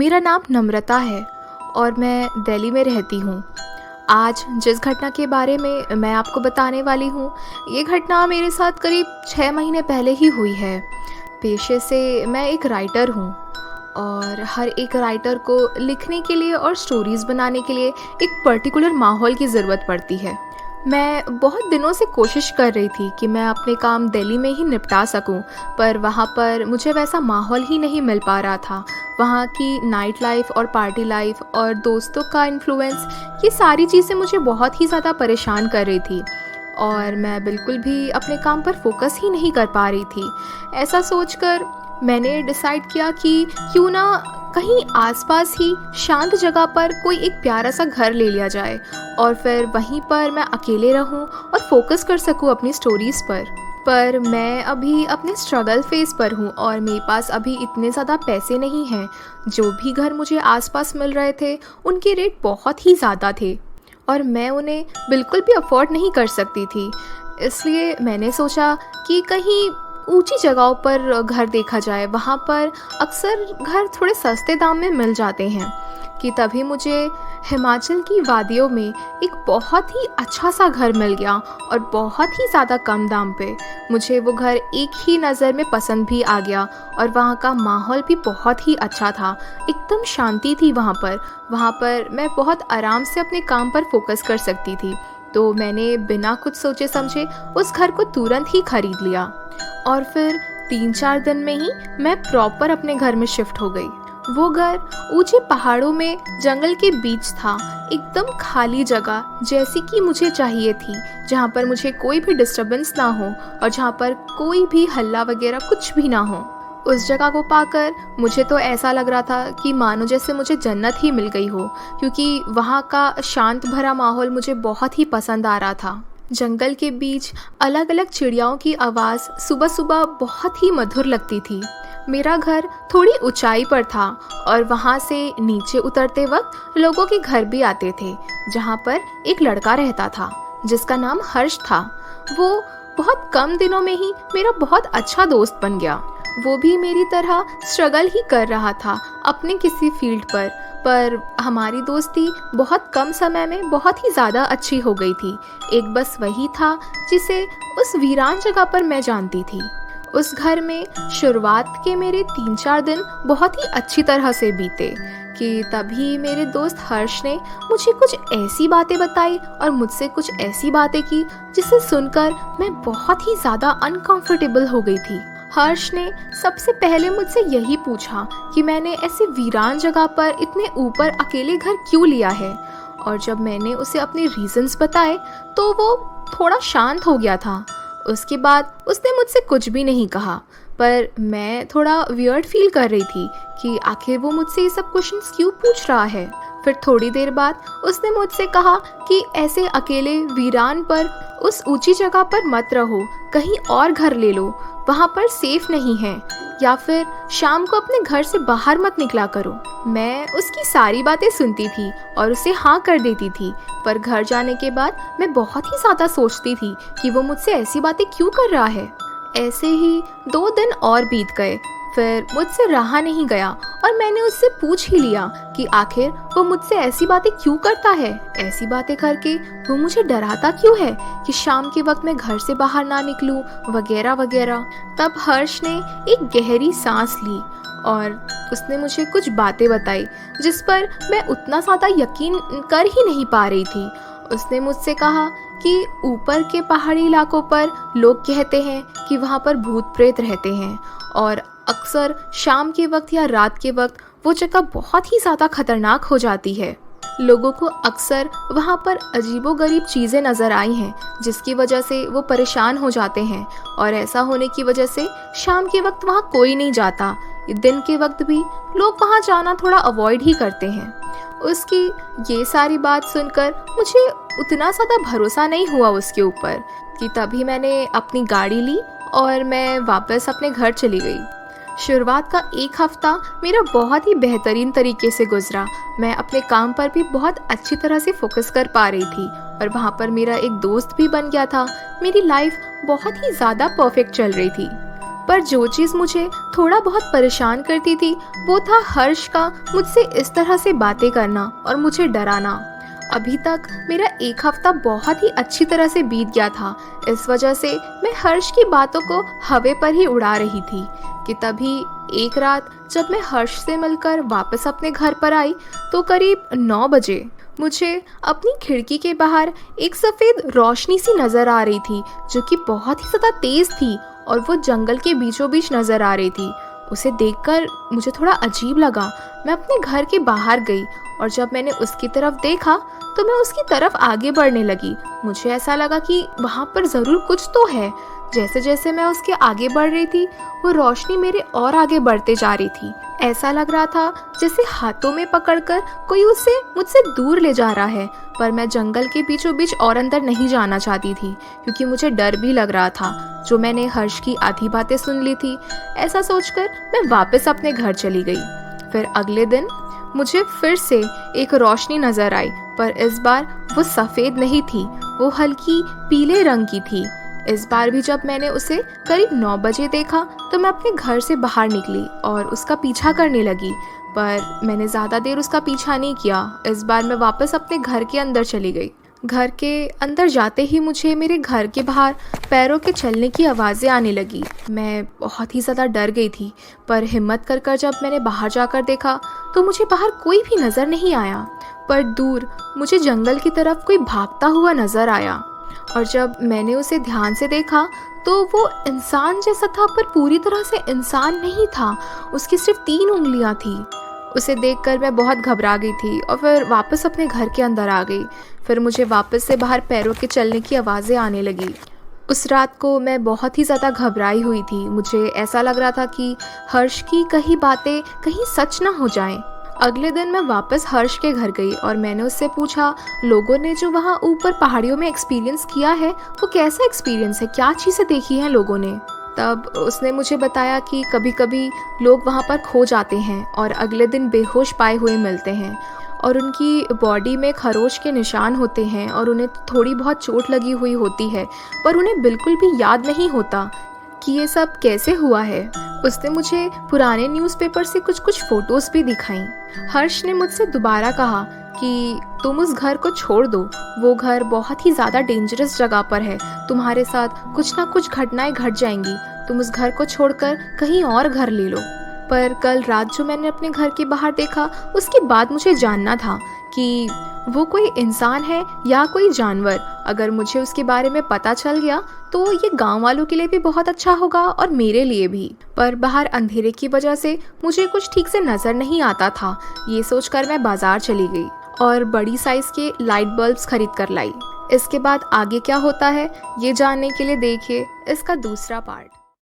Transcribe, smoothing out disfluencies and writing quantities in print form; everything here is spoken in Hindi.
मेरा नाम नम्रता है और मैं दिल्ली में रहती हूँ। आज जिस घटना के बारे में मैं आपको बताने वाली हूँ, ये घटना मेरे साथ करीब 6 महीने पहले ही हुई है। पेशे से मैं एक राइटर हूँ और हर एक राइटर को लिखने के लिए और स्टोरीज़ बनाने के लिए एक पर्टिकुलर माहौल की ज़रूरत पड़ती है। मैं बहुत दिनों से कोशिश कर रही थी कि मैं अपने काम दिल्ली में ही निपटा सकूं, पर वहाँ पर मुझे वैसा माहौल ही नहीं मिल पा रहा था। वहाँ की नाइट लाइफ और पार्टी लाइफ और दोस्तों का इन्फ्लुएंस, ये सारी चीज़ें मुझे बहुत ही ज़्यादा परेशान कर रही थी और मैं बिल्कुल भी अपने काम पर फोकस ही नहीं कर पा रही थी। ऐसा सोचकर मैंने डिसाइड किया कि क्यों ना कहीं आसपास ही शांत जगह पर कोई एक प्यारा सा घर ले लिया जाए और फिर वहीं पर मैं अकेले रहूं और फोकस कर सकूं अपनी स्टोरीज़ पर मैं अभी अपने स्ट्रगल फेज़ पर हूं और मेरे पास अभी इतने ज़्यादा पैसे नहीं हैं। जो भी घर मुझे आसपास मिल रहे थे उनके रेट बहुत ही ज़्यादा थे और मैं उन्हें बिल्कुल भी अफोर्ड नहीं कर सकती थी। इसलिए मैंने सोचा कि कहीं ऊंची जगहों पर घर देखा जाए, वहाँ पर अक्सर घर थोड़े सस्ते दाम में मिल जाते हैं। कि तभी मुझे हिमाचल की वादियों में एक बहुत ही अच्छा सा घर मिल गया और बहुत ही ज़्यादा कम दाम पे। मुझे वो घर एक ही नज़र में पसंद भी आ गया और वहाँ का माहौल भी बहुत ही अच्छा था। एकदम शांति थी वहाँ पर मैं बहुत आराम से अपने काम पर फोकस कर सकती थी। तो मैंने बिना कुछ सोचे समझे उस घर को तुरंत ही खरीद लिया और फिर 3-4 दिन में ही मैं प्रॉपर अपने घर में शिफ्ट हो गई। वो घर ऊंचे पहाड़ों में जंगल के बीच था, एकदम खाली जगह जैसी कि मुझे चाहिए थी, जहाँ पर मुझे कोई भी डिस्टरबेंस ना हो और जहाँ पर कोई भी हल्ला वगैरह कुछ भी ना हो। उस जगह को पाकर मुझे तो ऐसा लग रहा था कि मानो जैसे मुझे जन्नत ही मिल गई हो, क्योंकि वहाँ का शांत भरा माहौल मुझे बहुत ही पसंद आ रहा था। जंगल के बीच अलग अलग चिड़ियाओं की आवाज़ सुबह सुबह बहुत ही मधुर लगती थी। मेरा घर थोड़ी ऊंचाई पर था और वहाँ से नीचे उतरते वक्त लोगों के घर भी आते थे, जहाँ पर एक लड़का रहता था जिसका नाम हर्ष था। वो बहुत कम दिनों में ही मेरा बहुत अच्छा दोस्त बन गया। वो भी मेरी तरह स्ट्रगल ही कर रहा था अपने किसी फील्ड पर हमारी दोस्ती बहुत कम समय में बहुत ही ज़्यादा अच्छी हो गई थी। एक बस वही था जिसे उस वीरान जगह पर मैं जानती थी। उस घर में शुरुआत के मेरे 3-4 दिन बहुत ही अच्छी तरह से बीते कि तभी मेरे दोस्त हर्ष ने मुझे कुछ ऐसी बातें बताई और मुझसे कुछ ऐसी बातें की जिसे सुनकर मैं बहुत ही ज़्यादा अनकंफर्टेबल हो गई थी। हर्ष ने सबसे पहले मुझसे यही पूछा कि मैंने ऐसे वीरान जगह पर इतने ऊपर अकेले घर क्यों लिया है, और जब मैंने उसे अपने रीजंस बताए तो वो थोड़ा शांत हो गया था। उसके बाद उसने मुझसे कुछ भी नहीं कहा, पर मैं थोड़ा वियर्ड फील कर रही थी कि आखिर वो मुझसे ये सब क्वेश्चंस क्यों पूछ रहा है। फिर थोड़ी देर बाद उसने मुझसे कहा कि ऐसे अकेले वीरान पर उस ऊंची जगह पर मत रहो, कहीं और घर ले लो, वहाँ पर सेफ नहीं है, या फिर शाम को अपने घर से बाहर मत निकला करो। मैं उसकी सारी बातें सुनती थी और उसे हाँ कर देती थी, पर घर जाने के बाद मैं बहुत ही ज़्यादा सोचती थी कि वो मुझसे ऐसी बातें क्यों कर रहा है। ऐसे ही 2 दिन और बीत गए, फिर मुझसे रहा नहीं गया और मैंने उससे पूछ ही लिया कि आखिर वो मुझसे ऐसी बातें क्यों करता है। ऐसी बातें करके वो मुझे डराता क्यों है कि शाम के वक्त मैं घर से बाहर ना निकलूं, वगैरह वगैरह। तब हर्ष ने एक गहरी सांस ली और उसने मुझे कुछ बातें बताई जिस पर मैं उतना ज़्यादा यकीन कर ही नहीं पा रही थी। उसने मुझसे कहा कि ऊपर के पहाड़ी इलाकों पर लोग कहते हैं कि वहाँ पर भूत प्रेत रहते हैं और अक्सर शाम के वक्त या रात के वक्त वो जगह बहुत ही ज़्यादा खतरनाक हो जाती है। लोगों को अक्सर वहाँ पर अजीबोगरीब चीज़ें नज़र आई हैं जिसकी वजह से वो परेशान हो जाते हैं और ऐसा होने की वजह से शाम के वक्त वहाँ कोई नहीं जाता। दिन के वक्त भी लोग वहाँ जाना थोड़ा अवॉइड ही करते हैं। उसकी ये सारी बात सुनकर मुझे उतना ज़्यादा भरोसा नहीं हुआ उसके ऊपर कि तभी मैंने अपनी गाड़ी ली और मैं वापस अपने घर चली गई। शुरुआत का 1 हफ्ता मेरा बहुत ही बेहतरीन तरीके से गुजरा। मैं अपने काम पर भी बहुत अच्छी तरह से फोकस कर पा रही थी और वहाँ पर मेरा एक दोस्त भी बन गया था। मेरी लाइफ बहुत ही ज़्यादा परफेक्ट चल रही थी। पर जो चीज़ मुझे थोड़ा बहुत परेशान करती थी वो था हर्ष का मुझसे इस तरह से बातें करना और मुझे डराना। अभी तक मेरा एक हफ्ता बहुत ही अच्छी तरह से बीत गया था। इस वजह से मैं हर्ष की बातों को हवा पर ही उड़ा रही थी कि तभी एक रात जब मैं हर्ष से मिलकर वापस अपने घर पर आई तो करीब 9 बजे मुझे अपनी खिड़की के बाहर एक सफ़ेद रोशनी सी नज़र आ रही थी जो कि बहुत ही ज़्यादा तेज़ थी और वो जंगल के बीचों बीच नज़र आ रही थी। उसे देखकर मुझे थोड़ा अजीब लगा। मैं अपने घर के बाहर गई और जब मैंने उसकी तरफ देखा तो मैं उसकी तरफ आगे बढ़ने लगी। मुझे ऐसा लगा कि वहाँ पर ज़रूर कुछ तो है। जैसे जैसे मैं उसके आगे बढ़ रही थी वो रोशनी मेरे और आगे बढ़ते जा रही थी। ऐसा लग रहा था जैसे हाथों में पकड़कर कोई उसे मुझसे दूर ले जा रहा है। पर मैं जंगल के बीचों बीच और अंदर नहीं जाना चाहती थी क्योंकि मुझे डर भी लग रहा था जो मैंने हर्ष की आधी बातें सुन ली थी। ऐसा सोचकर मैं वापस अपने घर चली गई। फिर अगले दिन मुझे फिर से एक रोशनी नजर आई, पर इस बार वो सफ़ेद नहीं थी, वो हल्की पीले रंग की थी। इस बार भी जब मैंने उसे करीब 9 बजे देखा तो मैं अपने घर से बाहर निकली और उसका पीछा करने लगी, पर मैंने ज़्यादा देर उसका पीछा नहीं किया। इस बार मैं वापस अपने घर के अंदर चली गई। घर के अंदर जाते ही मुझे मेरे घर के बाहर पैरों के चलने की आवाज़ें आने लगी। मैं बहुत ही ज़्यादा डर गई थी, पर हिम्मत कर जब मैंने बाहर जाकर देखा तो मुझे बाहर कोई भी नज़र नहीं आया, पर दूर मुझे जंगल की तरफ कोई भागता हुआ नज़र आया। और जब मैंने उसे ध्यान से देखा तो वो इंसान जैसा था, पर पूरी तरह से इंसान नहीं था। उसकी सिर्फ 3 उंगलियां थी। उसे देखकर मैं बहुत घबरा गई थी और फिर वापस अपने घर के अंदर आ गई। फिर मुझे वापस से बाहर पैरों के चलने की आवाज़ें आने लगी। उस रात को मैं बहुत ही ज़्यादा घबराई हुई थी। मुझे ऐसा लग रहा था कि हर्ष की कही बातें कहीं सच ना हो जाएं। अगले दिन मैं वापस हर्ष के घर गई और मैंने उससे पूछा लोगों ने जो वहाँ ऊपर पहाड़ियों में एक्सपीरियंस किया है वो कैसा एक्सपीरियंस है, क्या चीज़ें देखी हैं लोगों ने। तब उसने मुझे बताया कि कभी कभी लोग वहाँ पर खो जाते हैं और अगले दिन बेहोश पाए हुए मिलते हैं और उनकी बॉडी में खरोच के निशान होते हैं और उन्हें थोड़ी बहुत चोट लगी हुई होती है, पर उन्हें बिल्कुल भी याद नहीं होता कि ये सब कैसे हुआ है। उसने मुझे पुराने न्यूज़पेपर से कुछ फ़ोटोज़ भी दिखाई। हर्ष ने मुझसे दोबारा कहा कि तुम उस घर को छोड़ दो, वो घर बहुत ही ज़्यादा डेंजरस जगह पर है, तुम्हारे साथ कुछ ना कुछ घटनाएं घट जाएंगी, तुम उस घर को छोड़कर कहीं और घर ले लो। पर कल रात जो मैंने अपने घर के बाहर देखा उसके बाद मुझे जानना था कि वो कोई इंसान है या कोई जानवर। अगर मुझे उसके बारे में पता चल गया तो ये गांव वालों के लिए भी बहुत अच्छा होगा और मेरे लिए भी। पर बाहर अंधेरे की वजह से मुझे कुछ ठीक से नज़र नहीं आता था। ये सोचकर मैं बाजार चली गई और बड़ी साइज़ के लाइट बल्ब्स खरीद कर लाई। इसके बाद आगे क्या होता है ये जानने के लिए देखिए इसका दूसरा पार्ट।